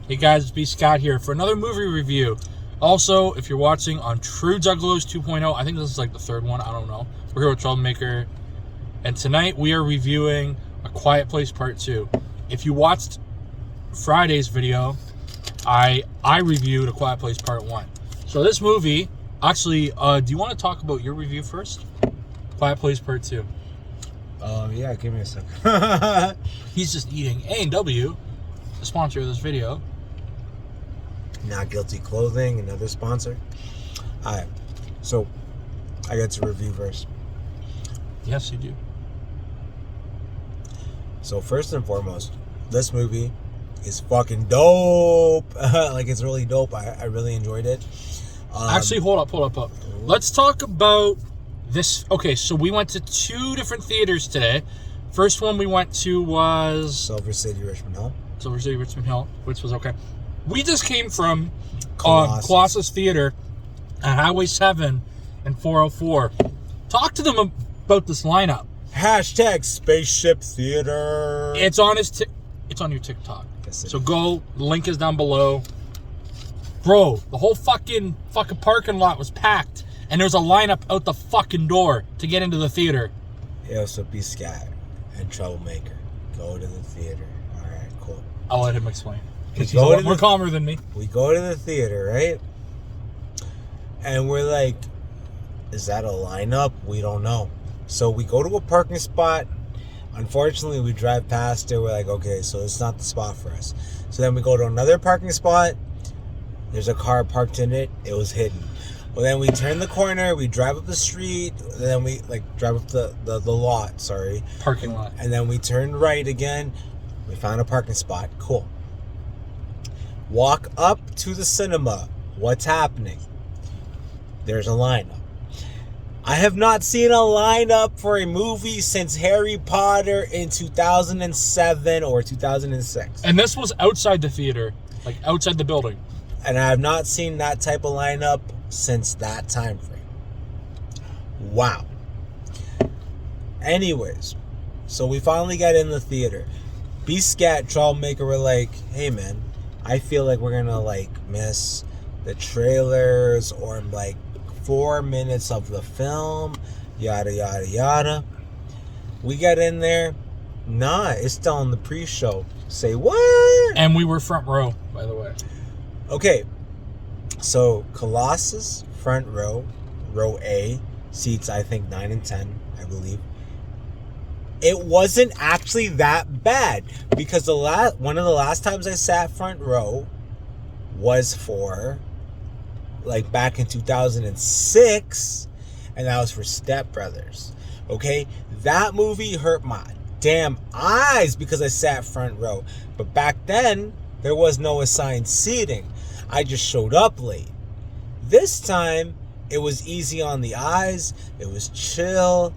Hey guys, it's Bscat here for another movie review. Also, if you're watching on True Juggalos 2.0, I think this is like the third one, I don't know. We're here with Troublemaker, and tonight we are reviewing A Quiet Place Part 2. If you watched Friday's video, I reviewed A Quiet Place Part 1. So this movie, actually, do you want to talk about your review first? Quiet Place Part 2. Yeah, give me a second. He's just eating A&W, the sponsor of this video. Not Guilty Clothing, another sponsor. Alright, so I get to review first. Yes, you do. So first and foremost, this movie is fucking dope. Like, it's really dope. I really enjoyed it. Actually, hold up. Let's talk about this. Okay, so we went to two different theaters today. First one we went to was Silver City, Richmond Hill, which was okay. We just came from Colossus Theater at Highway 7 and 404. Talk to them about this lineup. Hashtag Spaceship Theater. It's on it's on your TikTok. Yes, So go. The link is down below. Bro, the whole fucking parking lot was packed, and there's a lineup out the fucking door to get into the theater. Yo, so Bscat and Troublemaker go to the theater. All right, cool. I'll let him explain. He's He's a lot more calmer than me. We go to the theater, right? And we're like, is that a lineup? We don't know. So we go to a parking spot. Unfortunately, we drive past it. We're like, okay, so it's not the spot for us. So then we go to another parking spot. There's a car parked in it. It was hidden. Well, then we turn the corner. We drive up the street. Then we drive up the lot. Sorry, Parking lot. And then we turn right again. We found a parking spot. Cool. Walk up to the cinema. What's happening? There's a lineup. I have not seen a lineup for a movie since Harry Potter in 2007 or 2006. And this was outside the theater, like outside the building. And I have not seen that type of lineup since that time frame. Wow. Anyways, so we finally got in the theater. Bscat, Troublemaker were like, hey man, I feel like we're gonna miss the trailers or 4 minutes of the film, yada yada yada. We got in there. Nah, it's still in the pre-show. Say what? And we were front row, by the way. Okay, so Colossus, front row, row A, seats I think 9 and 10, I believe. It wasn't actually that bad because one of the last times I sat front row was for back in 2006, and that was for Step Brothers. Okay, that movie hurt my damn eyes because I sat front row. But back then there was no assigned seating. I just showed up late. This time it was easy on the eyes. It was chill.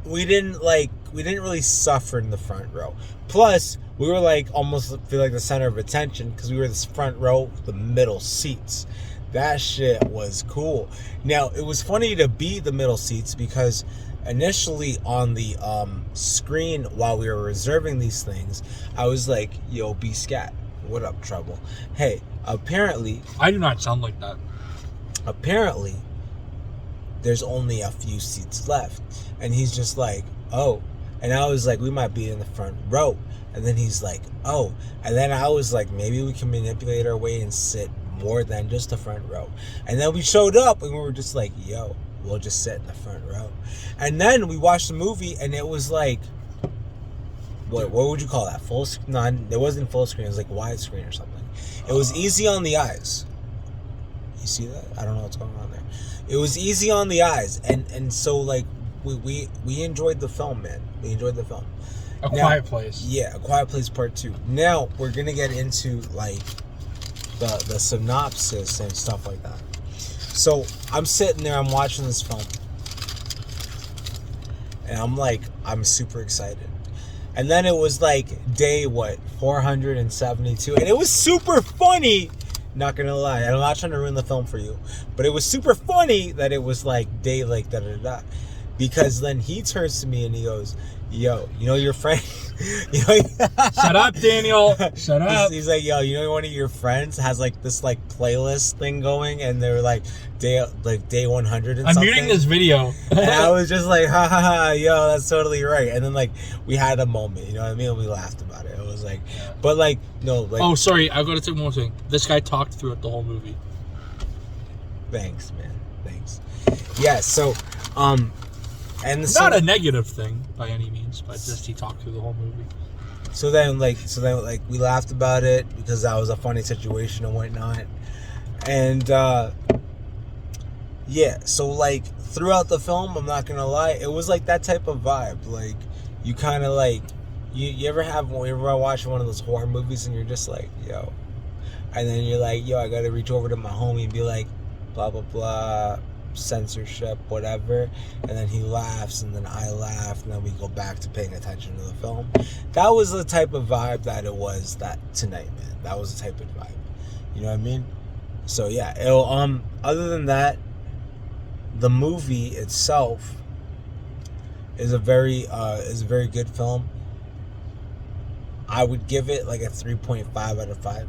We didn't really suffer in the front row. Plus, we were almost feel like the center of attention because we were this front row, the middle seats. That shit was cool. Now, it was funny to be the middle seats because initially on the screen while we were reserving these things, I was like, yo, Bscat, what up, Trouble? Hey, apparently... I do not sound like that. Apparently, there's only a few seats left. And he's just like, oh. And I was like, we might be in the front row. And then he's like, oh. And then I was like, maybe we can manipulate our way and sit more than just the front row. And then we showed up and we were just like, yo, we'll just sit in the front row. And then we watched the movie and it was like, what would you call that? Full screen? No, it wasn't full screen. It was widescreen or something. It was easy on the eyes. You see that? I don't know what's going on there. It was easy on the eyes. And so we enjoyed the film, man. We enjoyed the film. Quiet Place. Yeah, A Quiet Place Part 2. Now we're gonna get into the synopsis and stuff like that. So I'm sitting there, I'm watching this film, and I'm super excited. And then it was day 472, and it was super funny. Not gonna lie, I'm not trying to ruin the film for you, but it was super funny that it was day da da da. Because then he turns to me and he goes, yo, you know your friend. You know, Shut up, Daniel. Shut up. He's like, yo, you know one of your friends has like this like playlist thing going, and they're like day 100 and I'm something. muting this video. And I was just like, ha ha ha, yo, that's totally right. And then like we had a moment, you know what I mean? And we laughed about it. It was like, but like no, like. Oh, sorry, I got to say one more thing. This guy talked through it the whole movie. Thanks, man. Thanks. Yeah. So, and not a negative thing by any means, but just he talked through the whole movie. So then we laughed about it because that was a funny situation and whatnot. And yeah, so like throughout the film, I'm not gonna lie, it was like that type of vibe. Like you kind of like you ever watch one of those horror movies and you're just like, yo, and then you're like, yo, I gotta reach over to my homie and be like, blah blah blah, censorship, whatever, and then he laughs and then I laugh and then we go back to paying attention to the film. That was the type of vibe that it was that tonight, man. That was the type of vibe, you know what I mean? So yeah, other than that, the movie itself is a very good film. I would give it like a 3.5 out of 5.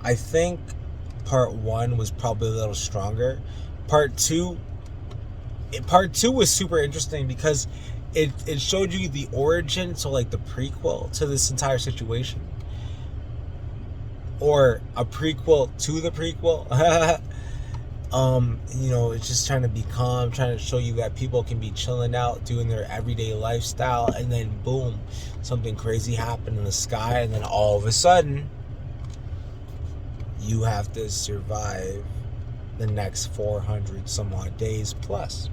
I think part 1 was probably a little stronger. Part 2 was super interesting because it showed you the origin, so like the prequel to this entire situation, or a prequel to the prequel. You know, it's just trying to be calm, trying to show you that people can be chilling out, doing their everyday lifestyle, and then boom, something crazy happened in the sky, and then all of a sudden you have to survive the next 400 some odd days plus.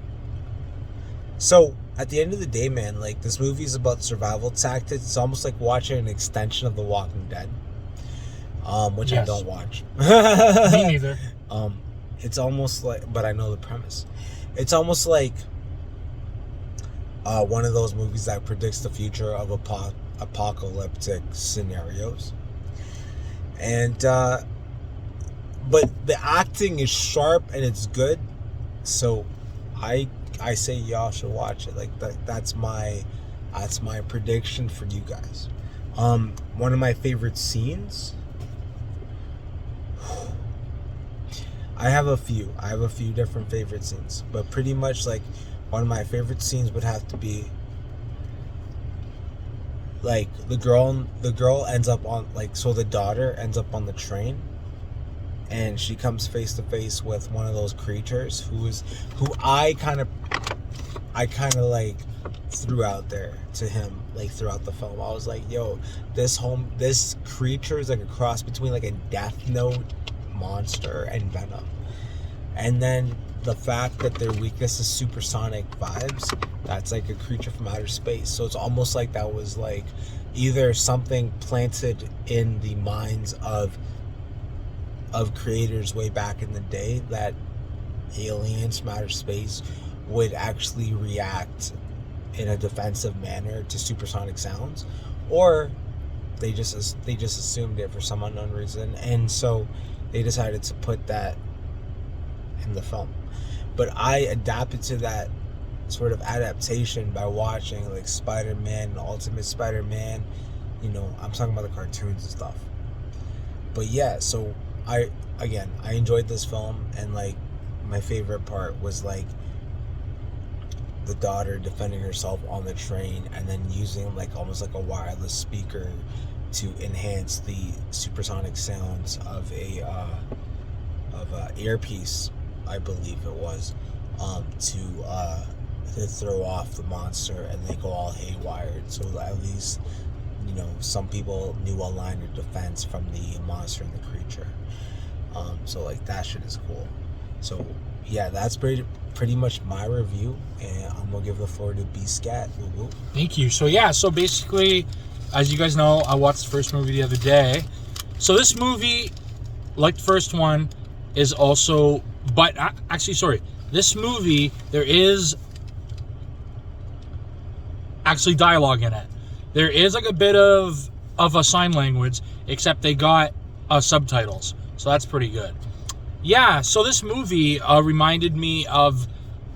So at the end of the day, man, like this movie is about survival tactics. It's almost like watching an extension of The Walking Dead, which yes. I don't watch. Me neither. It's almost like, but I know the premise. It's almost like one of those movies that predicts the future of apocalyptic scenarios. And but the acting is sharp and it's good, so I say y'all should watch it. Like that's my prediction for you guys. One of my favorite scenes. I have a few different favorite scenes, but pretty much like one of my favorite scenes would have to be like the girl ends up on, like, so the daughter ends up on the train, and she comes face to face with one of those creatures who I kind of like threw out there to him, like throughout the film. I was like, yo, this creature is like a cross between like a Death Note monster and Venom. And then the fact that their weakness is supersonic vibes, that's like a creature from outer space. So it's almost like that was like either something planted in the minds of creators way back in the day, that aliens from outer space would actually react in a defensive manner to supersonic sounds, or they just assumed it for some unknown reason, and so they decided to put that in the film. But I adapted to that sort of adaptation by watching like Spider-Man, Ultimate Spider-Man, you know, I'm talking about the cartoons and stuff. But yeah, so I enjoyed this film, and like my favorite part was like the daughter defending herself on the train and then using like almost like a wireless speaker to enhance the supersonic sounds of a earpiece, I believe it was, to throw off the monster, and they go all haywire. So at least, you know, some people knew a line of defense from the monster and the creature. So like that shit is cool. So yeah, that's pretty much my review, and I'm gonna give the floor to Bscat. Woo-woo. Thank you. So yeah, so basically, as you guys know, I watched the first movie the other day. So this movie, like the first one, is also, but actually, sorry, this movie, there is actually dialogue in it. There is like a bit of a sign language, except they got subtitles, so that's pretty good. Yeah, so this movie reminded me of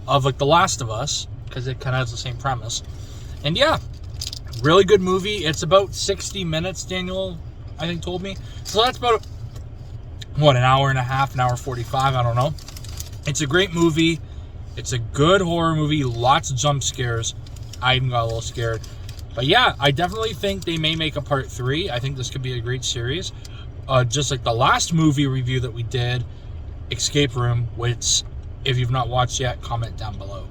of like The Last of Us, because it kind of has the same premise. And yeah, really good movie. It's about 60 minutes, Daniel, I think, told me. So that's about, what, an hour and a half, an hour 45, I don't know. It's a great movie. It's a good horror movie. Lots of jump scares. I even got a little scared. But yeah, I definitely think they may make a part 3. I think this could be a great series. Just like the last movie review that we did, Escape Room, which, if you've not watched yet, comment down below.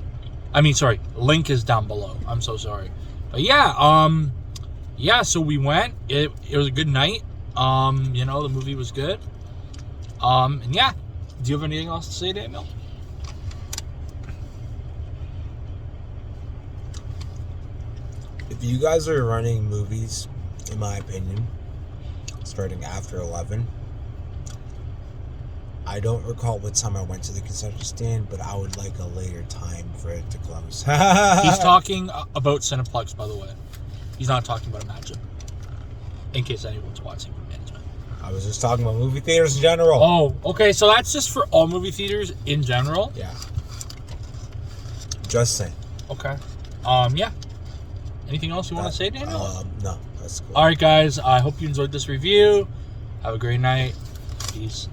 I mean, sorry, link is down below. I'm so sorry. But yeah, so we went. It was a good night. The movie was good. And yeah, do you have anything else to say, Daniel? If you guys are running movies, in my opinion, starting after 11, I don't recall what time I went to the concession stand, but I would like a later time for it to close. He's talking about Cineplex, by the way. He's not talking about Imagine. In case anyone's watching from management. I was just talking about movie theaters in general. Oh, okay. So that's just for all movie theaters in general? Yeah. Just saying. Okay. Yeah. Anything else you want to say, Daniel? No. That's cool. All right, guys. I hope you enjoyed this review. Have a great night. Peace.